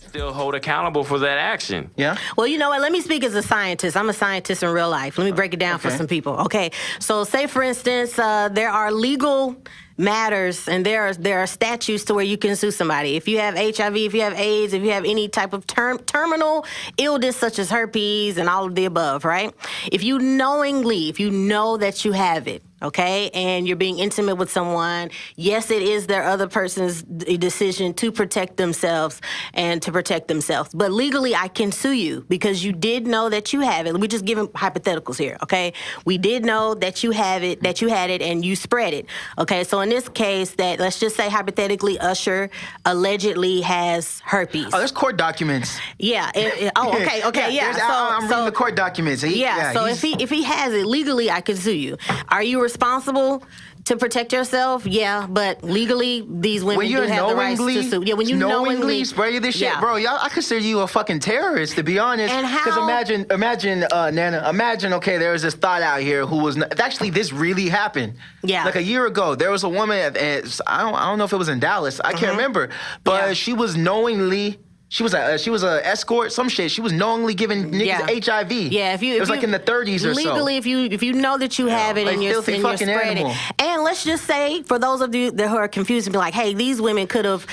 Still hold accountable for that action. Yeah. Well, you know what? Let me speak as a scientist. I'm a scientist in real life. Let me break it down for some people. Okay. So say, for instance, there are legal matters and there are statutes to where you can sue somebody. If you have HIV, if you have AIDS, if you have any type of terminal illness such as herpes and all of the above, right? If you know that you have it, okay, and you're being intimate with someone, yes, it is their other person's decision to protect themselves and to protect themselves. But legally, I can sue you because you did know that you have it. We're just giving hypotheticals here, okay? We did know that you have it, that you had it, and you spread it, okay? So in this case, that let's just say hypothetically, Usher allegedly has herpes. Oh, there's court documents. Yeah. Okay. Yeah. I'm reading the court documents. So if he has it legally, I can sue you. Are you responsible to protect yourself? Yeah, but legally, these women do have the rights to sue. Yeah, when you knowingly spray this shit, bro. Y'all, I consider you a fucking terrorist, to be honest. And how? Because imagine, NaNa. Imagine, okay, there was this thought out here who was actually this really happened. Yeah. Like a year ago, there was a woman. I don't know if it was in Dallas. I can't remember, but she was knowingly. She was a escort, some shit. She was knowingly giving niggas HIV. Yeah, it was like in the 30s or so. Legally, if you know that you have it and you're spreading it. And let's just say, for those of you that who are confused and be like, hey, these women could have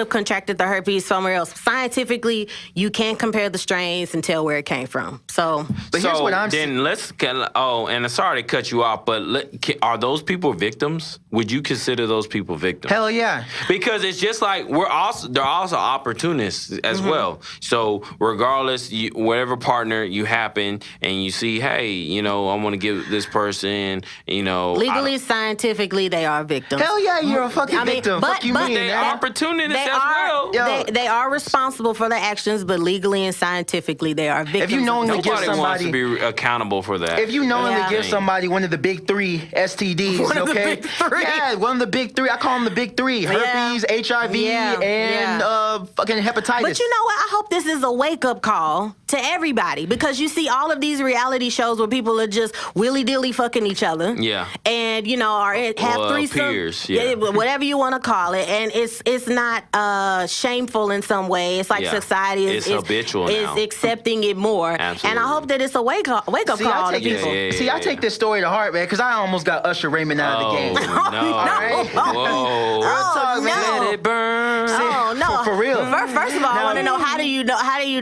contracted the herpes somewhere else. Scientifically, you can't compare the strains and tell where it came from. So here's what I'm saying. And I'm sorry to cut you off, but are those people victims? Would you consider those people victims? Hell yeah. Because it's just like they're also opportunists as well. So regardless, whatever partner you happen and you see, hey, I want to give this person, legally, scientifically, they are victims. Hell yeah, you're a fucking victim. Fuck you mean, they are opportunists as well. They are responsible for their actions, but legally and scientifically, they are victims. If you knowingly give somebody, wants to be accountable for that. If you knowingly give somebody one of the big three STDs, one of the big three. Yeah, one of the big three. I call them the big three: herpes, HIV, and fucking hepatitis. But you know what? I hope this is a wake-up call to everybody, because you see all of these reality shows where people are just willy-dilly fucking each other. Yeah. And have threesomes. Peers, whatever you want to call it. And it's not shameful in some way. It's like society is habitual now. Is accepting it more. Absolutely. And I hope that it's a wake-up call to people. I take this story to heart, man, because I almost got Usher Raymond out of the game. No. Right? Whoa. No. Let it burn. No. For real. First of all, I want to know, how do you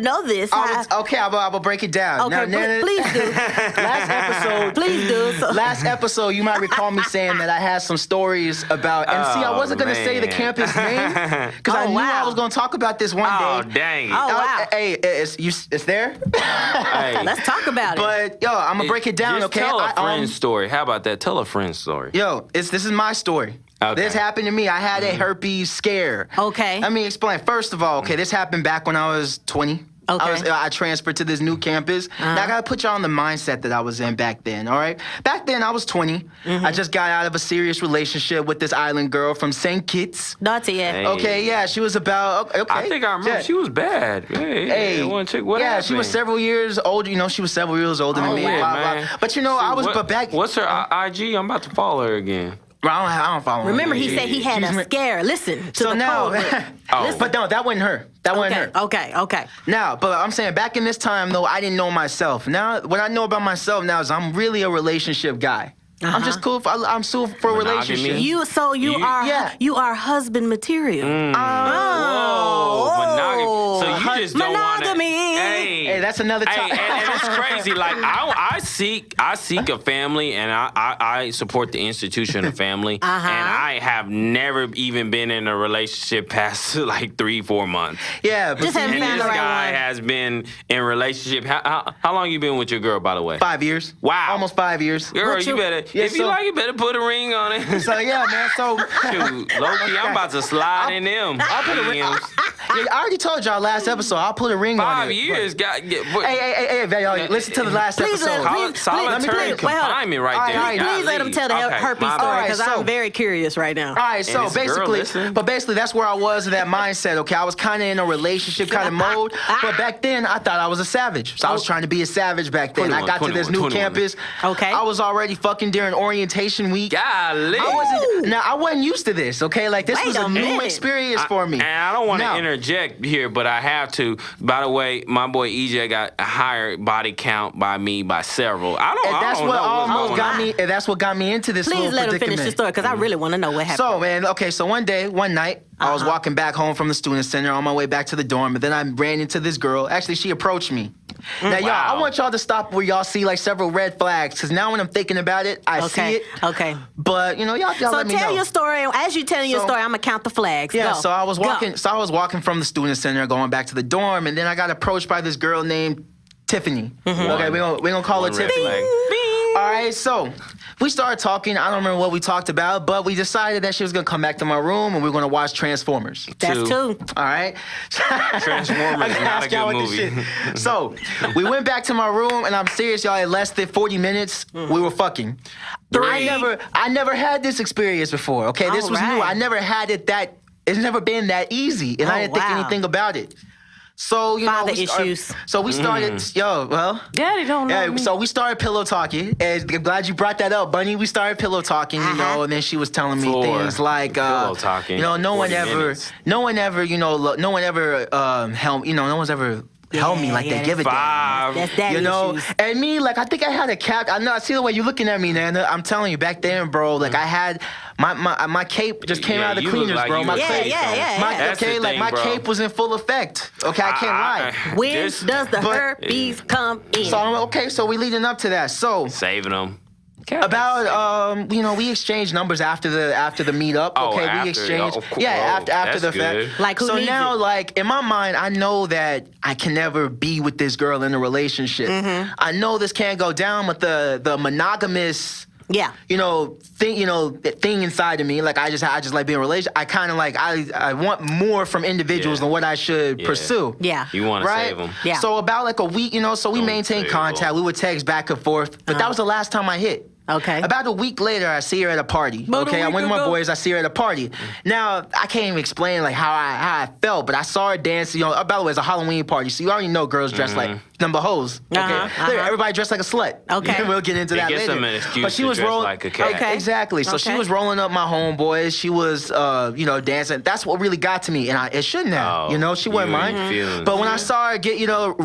know this? I will break it down. Okay, now, please do. Last episode. Please do. Last episode, you might recall me saying that I had some stories about, and I wasn't going to say the campus name, because I knew I was going to talk about this one day. Oh, dang it. Oh, wow. Hey, it's there? Hey. Let's talk about it. But, I'm going to break it down, just okay? Tell a friend's story. How about that? Tell a friend's story. This is my story. Okay. This happened to me. I had a herpes scare. Okay. Let me explain. First of all, this happened back when I was 20. Okay. I transferred to this new campus. Now, I got to put y'all on the mindset that I was in back then, all right? Back then, I was 20. I just got out of a serious relationship with this island girl from St. Kitts. Naughty, yeah. Hey. Okay, yeah, she was about, I think I remember she was bad. Hey, one chick, what happened? She was several years older. She was several years older than me. Man. But, back... What's her IG? I'm about to follow her again. I don't follow her. Remember, he said he had a scare. Listen to the code. But no, that wasn't her. That wasn't her. Okay. Now, but I'm saying back in this time, though, I didn't know myself. Now, what I know about myself now is I'm really a relationship guy. I'm just cool. I'm sued for a relationship. You are husband material. Whoa, monogamy. So you just don't want to. Hey, that's another topic. And it's crazy. Like I seek a family, and I support the institution of family. And I have never even been in a relationship past like 3-4 months. Yeah, but just haven't found the right one. This guy has been in a relationship. How long you been with your girl, by the way? 5 years. Wow, almost 5 years. Girl, you better. If you like it, better put a ring on it. So, yeah, man. So, shoot, low-key, I'm about to slide in them. I'll put a ring. I already told y'all last episode. I'll put a ring on it. 5 years, Hey, y'all, listen to the last episode. Solitary confinement right there. Please let him tell the herpes story because I'm very curious right now. All right, so basically, that's where I was in that mindset. Okay, I was kind of in a relationship kind of mode, but back then I thought I was a savage. So I was trying to be a savage back then. I got to this new campus. Okay, I was already fucking during orientation week. Golly. I wasn't used to this. Okay, like this was a new experience for me. And I don't want to interject here, but I have to. By the way, my boy EJ got a higher body count by me by several. That's what got me into this. Please let him finish the story because I really want to know what happened. So, man, okay, so one night, I was walking back home from the student center on my way back to the dorm, and then I ran into this girl. Actually, she approached me. Now, y'all, I want y'all to stop where y'all see like several red flags, because now when I'm thinking about it, I see it. Okay. But, y'all let me know. So tell your story. As you telling your story, I'm going to count the flags. Yeah, Go. so I was walking from the student center going back to the dorm, and then I got approached by this girl named Tiffany. Okay, we're gonna call her Tiffany. All right, so we started talking. I don't remember what we talked about, but we decided that she was gonna come back to my room and we were gonna watch Transformers. That's 2. All right. Transformers is not a good movie. So we went back to my room, and I'm serious, y'all. In less than 40 minutes, we were fucking. 3. I never had this experience before. Okay, this was new. I never had it that. It's never been that easy, and I didn't think anything about it. So, we started, Daddy don't know me. So we started pillow talking, and I'm glad you brought that up, Bunny. We started pillow talking, and then she was telling me things like, pillow talking. no one ever help me like they give it down. That's daddy issues. And me, like, I think I had a cap. I see the way you're looking at me, Nana. I'm telling you, back then, bro, like I had my cape just came out of the cleaners, bro. My cape, my cape was in full effect. Okay, I can't lie. When does the herpes come in? So we leading up to that. So saving them. About we exchanged numbers after the meetup. We exchanged after the fact. Like who needs now, it? like in my mind, I know that I can never be with this girl in a relationship. I know this can't go down, but the monogamous thing inside of me, like I just like being in a relationship. I kind of like I want more from individuals than what I should pursue. Yeah, you want to save them. Yeah. So about like a week, so we maintained contact. We would text back and forth, but that was the last time I hit. Okay. About a week later, I see her at a party. Okay, I went with my boys. I see her at a party. Now I can't even explain like how I felt, but I saw her dancing. By the way, it's a Halloween party, so you already know girls dress like number hoes. Okay, everybody dressed like a slut. Okay, we'll get into that later. Them an excuse but she was rolling like a cat. Okay, exactly. So she was rolling up my homeboys. She was, dancing. That's what really got to me, and it shouldn't have. She wasn't mine. But when I saw her get,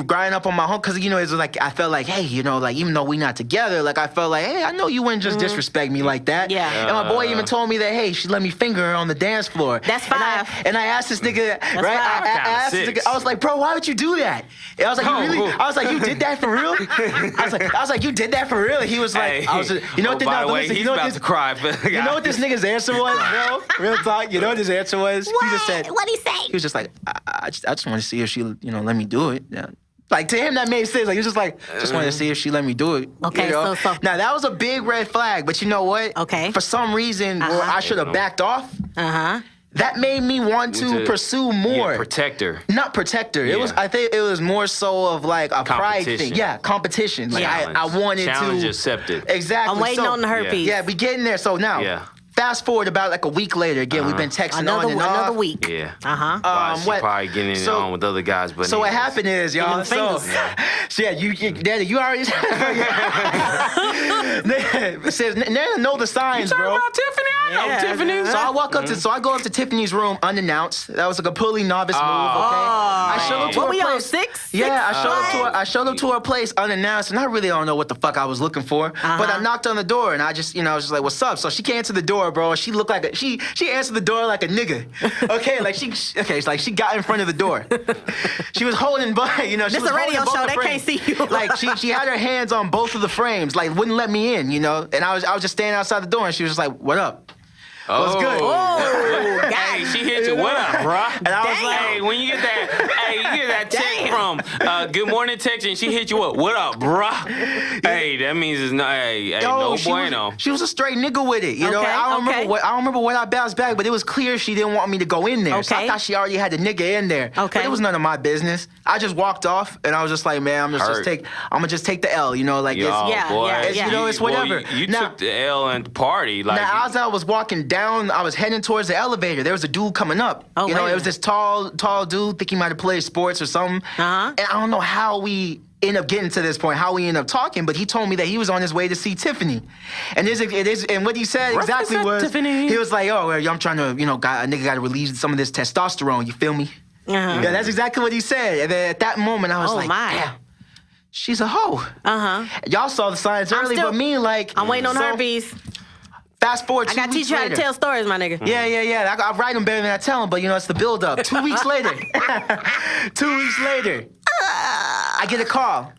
grinding up on my home, because it was like I felt like, hey, like even though we not together, like I felt like, hey, I know you wouldn't just disrespect me like that. Yeah. And my boy even told me that, hey, she let me finger her on the dance floor. That's 5. And I asked this nigga, right? I asked this nigga, I was like, bro, why would you do that? And I was like, you really? I was like, you did that for real? I was like, you did that for real? And he was like, hey, I was just, you know what? By the way, he's about to cry. You know what this nigga's answer was, bro? Real talk. You know what his answer was? What? He just said, What'd he say? He was just like, I just want to see if she, let me do it. Yeah. Like, to him, that made sense. Like, he was just like, just wanted to see if she let me do it. Okay, so. Now, that was a big red flag, but you know what? Okay. For some reason, where I should have backed off, that made me want to pursue more. Yeah, protect her. Not protect her. Yeah. I think it was more so of like a pride thing. Yeah, competition. Like, I wanted Challenge accepted. Exactly. I'm waiting on the herpes. Yeah, we getting there. So now, fast forward about like a week later. Again, we've been texting on and off. Another week. Yeah. She's What? probably getting it on with other guys. But So what happened is, y'all. So Daddy, you already says Nana know the signs, you bro. About Tiffany? I know Tiffany. So I go up to Tiffany's room unannounced. That was a completely novice move. Okay. I showed up to her place. On 6? Yeah, I showed up to her place unannounced, and I really don't know what the fuck I was looking for. But I knocked on the door, and I just, I was just like, "What's up?" So she came to the door, bro. She looked like she answered the door like a nigga. Okay, like it's like she got in front of the door. She was holding by, she this was a radio holding both show. the They frames. can't see you. Like she had her hands on both of the frames, like wouldn't let me in, And I was just standing outside the door, and she was just like, "What up?" What's good? Hey, she hit you. What up, bro? And I was like, hey, when you get that check from good morning text and she hit you up. What up, bruh? Hey, that means it's not. Hey, no bueno. She was a straight nigga with it. You know, I don't remember what I bounced back, but it was clear she didn't want me to go in there. So I thought she already had the nigga in there. Okay. But it was none of my business. I just walked off and I was just like, man, I'm gonna just take the L. You know, like You know, it's whatever. Well, you took the L and the party. Like now, as I was walking down, I was heading towards the elevator. There was a dude coming up. Oh, you know, it was this tall dude. Think he might have played sports or something. And I don't know how we end up getting to this point, how we end up talking, but he told me that he was on his way to see Tiffany. And and what he said exactly was, Tiffany? He was like, oh, I'm trying to, a nigga got to release some of this testosterone. You feel me? Yeah, that's exactly what he said. And then at that moment, I was damn, she's a hoe. Y'all saw the signs early, but me, like, I'm waiting on herpes. Fast forward 2 weeks later. I got to teach you how to tell stories, my nigga. Yeah. I write them better than I tell them, but it's the build up. 2 weeks later. 2 weeks later. I get a call.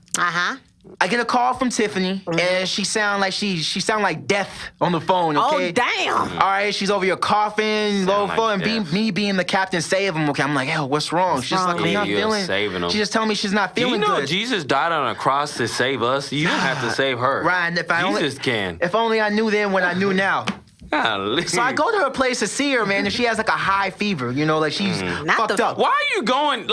I get a call from Tiffany, and she sound like death on the phone. Okay. Oh damn! All right, she's over here coughing, low phone, and me being the captain save him. Okay, I'm like, yo, what's wrong? She's like, I'm not feeling. Saving him. She's just telling me she's not feeling good. good. Jesus died on a cross to save us. You don't have to save her. Right? And Jesus can. If only I knew then what I knew now. Golly. So I go to her place to see her, man, and she has like a high fever, like she's fucked up. Why are you going,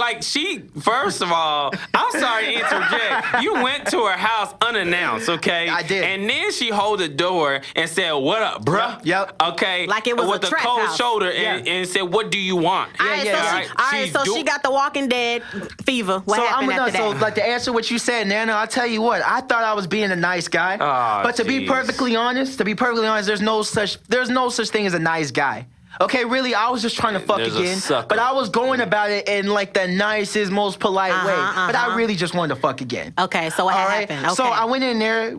first of all, I'm sorry to interject. You went to her house unannounced, okay? I did. And then she hold the door and said, what up, bruh? Yep. Okay. Like it was with a trap cold house. shoulder and said, what do you want? All right, so she got the Walking Dead fever. What happened after that? So, like, to answer what you said, Nana, I'll tell you what. I thought I was being a nice guy. But to be perfectly honest, there's no such thing as a nice guy. Okay, really, I was just trying to fuck again. But I was going about it in like the nicest, most polite way. But I really just wanted to fuck again. Okay, so what happened? Okay. So I went in there,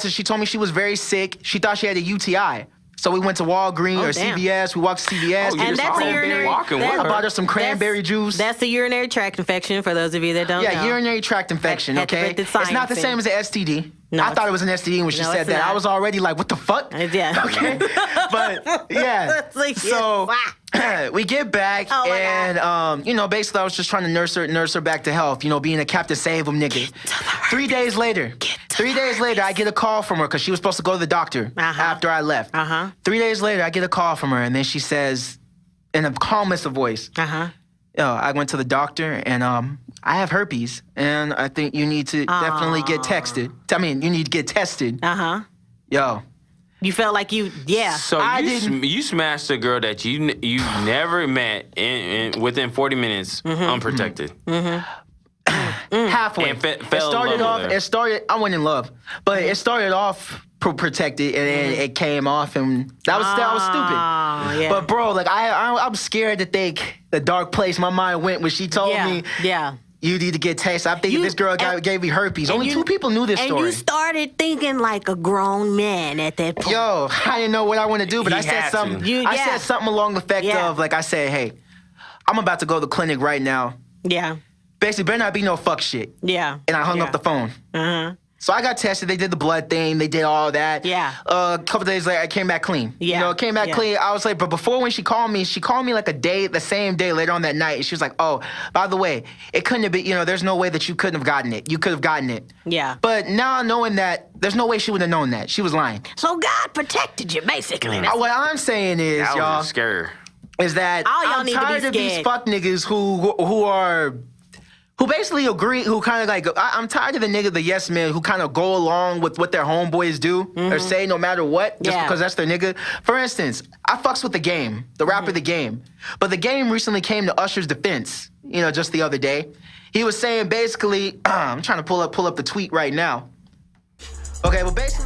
she told me she was very sick. She thought she had a UTI. So we went to Walgreens or CVS. We walked to CVS. And that's a urinary. I bought her some cranberry juice. That's a urinary tract infection for those of you that don't know. Yeah, urinary tract infection, okay? It's not the same as an STD. No, I thought it was an STD when she said that. I was already like, what the fuck? Yeah. Okay. But yeah. So we get back and basically I was just trying to nurse her back to health, being a Captain Save 'em nigga. 3 days later, I get a call from her because she was supposed to go to the doctor after I left. 3 days later, I get a call from her, and then she says, in the calmest of voice, I went to the doctor, and I have herpes, and I think you need to definitely get tested. You need to get tested. Yo. You felt like So you smashed a girl that you never met within 40 minutes unprotected. Halfway. And fell in love. I went in love, but it started off protected, and then it came off, and that was stupid. Yeah. But bro, like I'm scared to think the dark place my mind went when she told me, you need to get tested. I'm thinking this girl gave me herpes. Only 2 people knew this story. And you started thinking like a grown man at that point. Yo, I didn't know what I want to do, but I said something. I said something along the effect of, like, I said, hey, I'm about to go to the clinic right now. Yeah. Basically, better not be no fuck shit. Yeah. And I hung up the phone. So I got tested. They did the blood thing. They did all that. Yeah. A couple days later, I came back clean. Yeah. Came back clean. I was like, but before when she called me like the same day later on that night. And she was like, oh, by the way, it couldn't have been, there's no way that you couldn't have gotten it. You could have gotten it. Yeah. But now knowing that, there's no way she would have known that. She was lying. So God protected you, basically. What I'm saying is, that y'all. Was scary. Is that I'm tired of these fuck niggas who basically agree, who kind of like, I'm tired of the yes men who kind of go along with what their homeboys do or say no matter what, just because that's their nigga. For instance, I fucks with The Game, the rapper The Game. But The Game recently came to Usher's defense, just the other day. He was saying basically, I'm trying to pull up the tweet right now. Okay, well basically